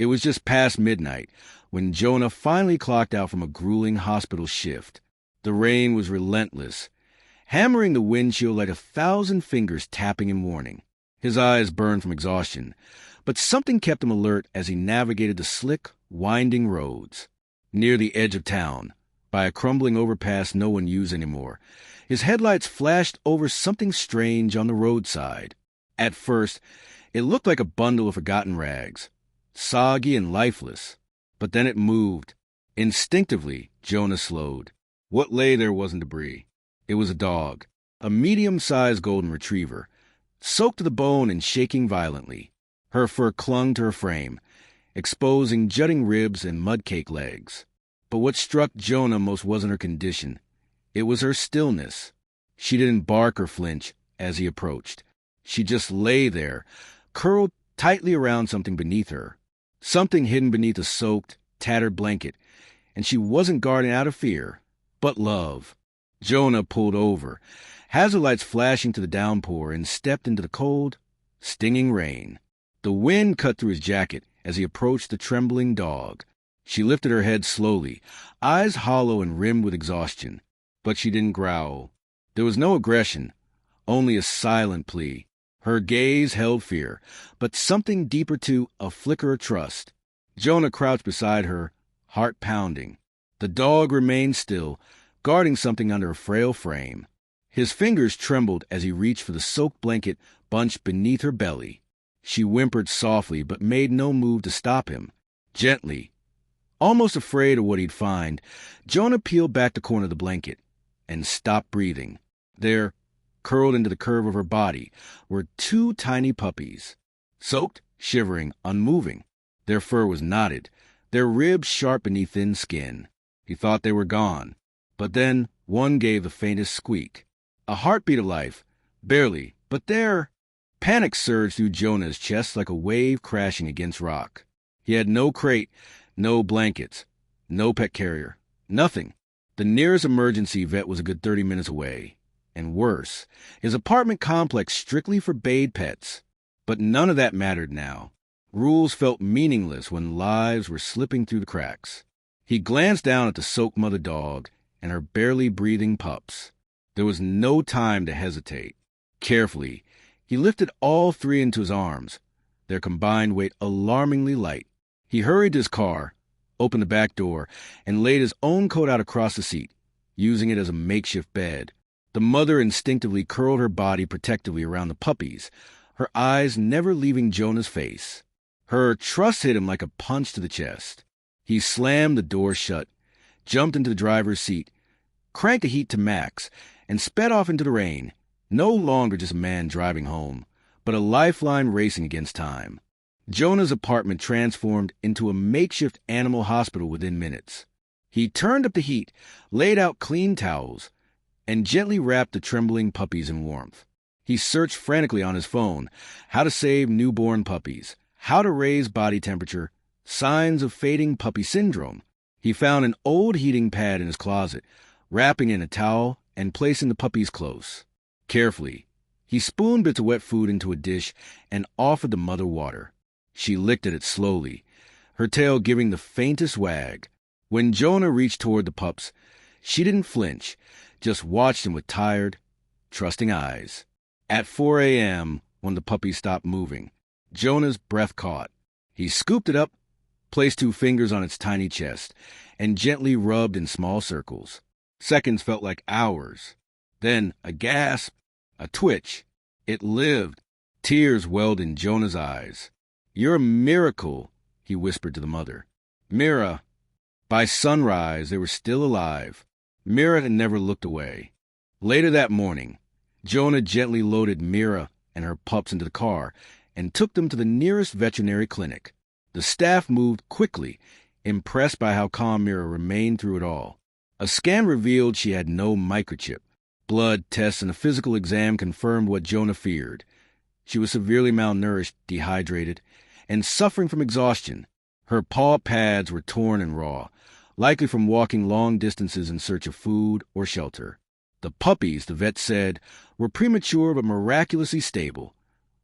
It was just past midnight when Jonah finally clocked out from a grueling hospital shift. The rain was relentless, hammering the windshield like 1,000 fingers tapping in warning. His eyes burned from exhaustion, but something kept him alert as he navigated the slick, winding roads. Near the edge of town, by a crumbling overpass no one used anymore, his headlights flashed over something strange on the roadside. At first, it looked like a bundle of forgotten rags, soggy and lifeless. But then it moved. Instinctively, Jonah slowed. What lay there wasn't debris. It was a dog, a medium-sized golden retriever, soaked to the bone and shaking violently. Her fur clung to her frame, exposing jutting ribs and mud-cake legs. But what struck Jonah most wasn't her condition. It was her stillness. She didn't bark or flinch as he approached. She just lay there, curled tightly around something beneath her, something hidden beneath a soaked, tattered blanket, and she wasn't guarding out of fear, but love. Jonah pulled over, hazard lights flashing to the downpour, and stepped into the cold, stinging rain. The wind cut through his jacket as he approached the trembling dog. She lifted her head slowly, eyes hollow and rimmed with exhaustion, but she didn't growl. There was no aggression, only a silent plea. Her gaze held fear, but something deeper too, a flicker of trust. Jonah crouched beside her, heart pounding. The dog remained still, guarding something under a frail frame. His fingers trembled as he reached for the soaked blanket bunched beneath her belly. She whimpered softly, but made no move to stop him. Gently, almost afraid of what he'd find, Jonah peeled back the corner of the blanket and stopped breathing. There, curled into the curve of her body, were 2 tiny puppies, soaked, shivering, unmoving. Their fur was knotted, their ribs sharp beneath thin skin. He thought they were gone, but then one gave the faintest squeak. A heartbeat of life, barely, but there. Panic surged through Jonah's chest like a wave crashing against rock. He had no crate, no blankets, no pet carrier, nothing. The nearest emergency vet was a good 30 minutes away. And worse, his apartment complex strictly forbade pets. But none of that mattered now. Rules felt meaningless when lives were slipping through the cracks. He glanced down at the soaked mother dog and her barely breathing pups. There was no time to hesitate. Carefully, he lifted all 3 into his arms, their combined weight alarmingly light. He hurried to his car, opened the back door, and laid his own coat out across the seat, using it as a makeshift bed. The mother instinctively curled her body protectively around the puppies, her eyes never leaving Jonah's face. Her trust hit him like a punch to the chest. He slammed the door shut, jumped into the driver's seat, cranked the heat to max, and sped off into the rain, no longer just a man driving home, but a lifeline racing against time. Jonah's apartment transformed into a makeshift animal hospital within minutes. He turned up the heat, laid out clean towels, and gently wrapped the trembling puppies in warmth. He searched frantically on his phone how to save newborn puppies, how to raise body temperature, signs of fading puppy syndrome. He found an old heating pad in his closet, wrapping in a towel and placing the puppies close. Carefully, he spooned bits of wet food into a dish and offered the mother water. She licked at it slowly, her tail giving the faintest wag. When Jonah reached toward the pups, she didn't flinch, just watched him with tired, trusting eyes. At 4 a.m., when the puppy stopped moving, Jonah's breath caught. He scooped it up, placed 2 fingers on its tiny chest, and gently rubbed in small circles. Seconds felt like hours. Then a gasp, a twitch. It lived. Tears welled in Jonah's eyes. "You're a miracle," he whispered to the mother. Mira. By sunrise, they were still alive. Mira had never looked away. Later that morning, Jonah gently loaded Mira and her pups into the car and took them to the nearest veterinary clinic. The staff moved quickly, impressed by how calm Mira remained through it all. A scan revealed she had no microchip. Blood tests and a physical exam confirmed what Jonah feared. She was severely malnourished, dehydrated, and suffering from exhaustion. Her paw pads were torn and raw, likely from walking long distances in search of food or shelter. The puppies, the vet said, were premature but miraculously stable.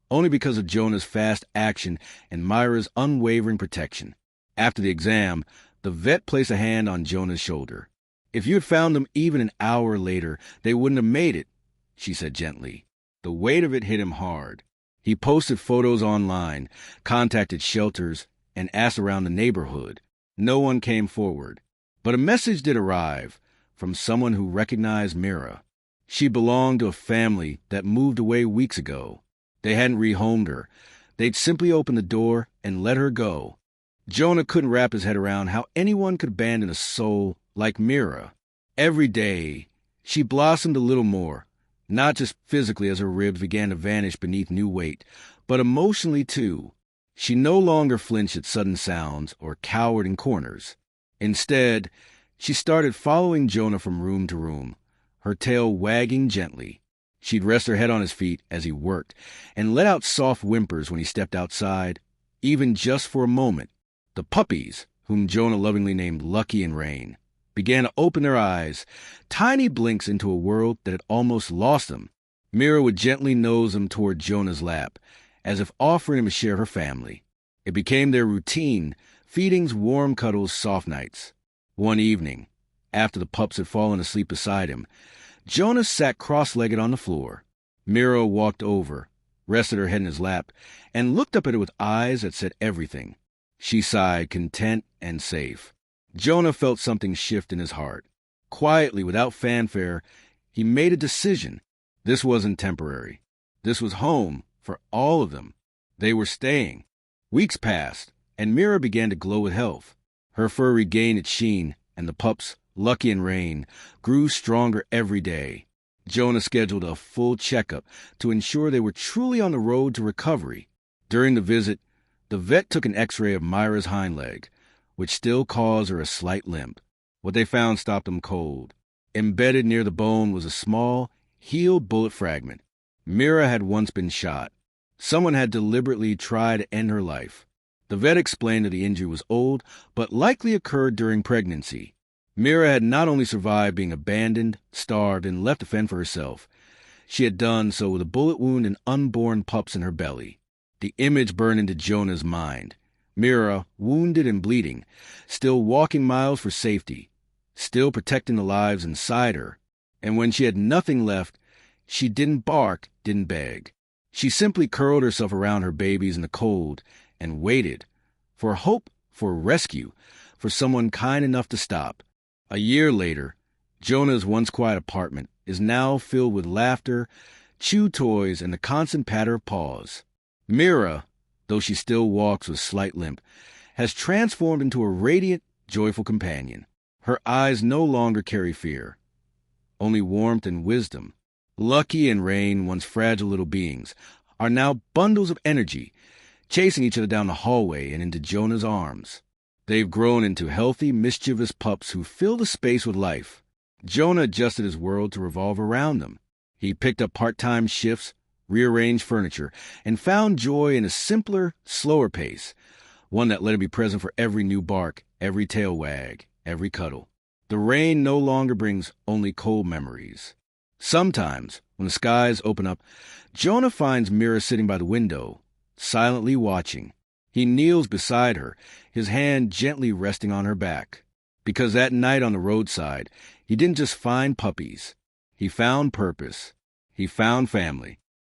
only because of Jonah's fast action and Mira's unwavering protection. After the exam, the vet placed a hand on Jonah's shoulder. "If you had found them even an hour later, they wouldn't have made it," she said gently. The weight of it hit him hard. He posted photos online, contacted shelters, and asked around the neighborhood. No one came forward. But a message did arrive from someone who recognized Mira. She belonged to a family that moved away weeks ago. They hadn't rehomed her. They'd simply opened the door and let her go. Jonah couldn't wrap his head around how anyone could abandon a soul like Mira. Every day, she blossomed a little more, not just physically as her ribs began to vanish beneath new weight, but emotionally too. She no longer flinched at sudden sounds or cowered in corners. Instead, she started following Jonah from room to room, her tail wagging gently. She'd rest her head on his feet as he worked and let out soft whimpers when he stepped outside, even just for a moment. The puppies, whom Jonah lovingly named Lucky and Rain, began to open their eyes, tiny blinks into a world that had almost lost them. Mira would gently nose them toward Jonah's lap, as if offering him to share her family. It became their routine, feedings, warm cuddles, soft nights. One evening, after the pups had fallen asleep beside him, Jonah sat cross-legged on the floor. Mira walked over, rested her head in his lap, and looked up at her with eyes that said everything. She sighed, content and safe. Jonah felt something shift in his heart. Quietly, without fanfare, he made a decision. This wasn't temporary. This was home for all of them. They were staying. Weeks passed, and Mira began to glow with health. Her fur regained its sheen, and the pups, Lucky and Rain, grew stronger every day. Jonah scheduled a full checkup to ensure they were truly on the road to recovery. During the visit, the vet took an x-ray of Mira's hind leg, which still caused her a slight limp. What they found stopped them cold. Embedded near the bone was a small, healed bullet fragment. Mira had once been shot. Someone had deliberately tried to end her life. The vet explained that the injury was old, but likely occurred during pregnancy. Mira had not only survived being abandoned, starved, and left to fend for herself, she had done so with a bullet wound and unborn pups in her belly. The image burned into Jonah's mind. Mira, wounded and bleeding, still walking miles for safety, still protecting the lives inside her. And when she had nothing left, she didn't bark, didn't beg. She simply curled herself around her babies in the cold and waited for hope, for rescue, for someone kind enough to stop. A year later, Jonah's once quiet apartment is now filled with laughter, chew toys, and the constant patter of paws. Mira, though she still walks with slight limp, has transformed into a radiant, joyful companion. Her eyes no longer carry fear, only warmth and wisdom. Lucky and Rain, once fragile little beings, are now bundles of energy, chasing each other down the hallway and into Jonah's arms. They've grown into healthy, mischievous pups who fill the space with life. Jonah adjusted his world to revolve around them. He picked up part-time shifts, rearranged furniture, and found joy in a simpler, slower pace, one that let him be present for every new bark, every tail wag, every cuddle. The rain no longer brings only cold memories. Sometimes, when the skies open up, Jonah finds Mira sitting by the window, silently watching. He kneels beside her, his hand gently resting on her back. Because that night on the roadside, he didn't just find puppies. He found purpose. He found family.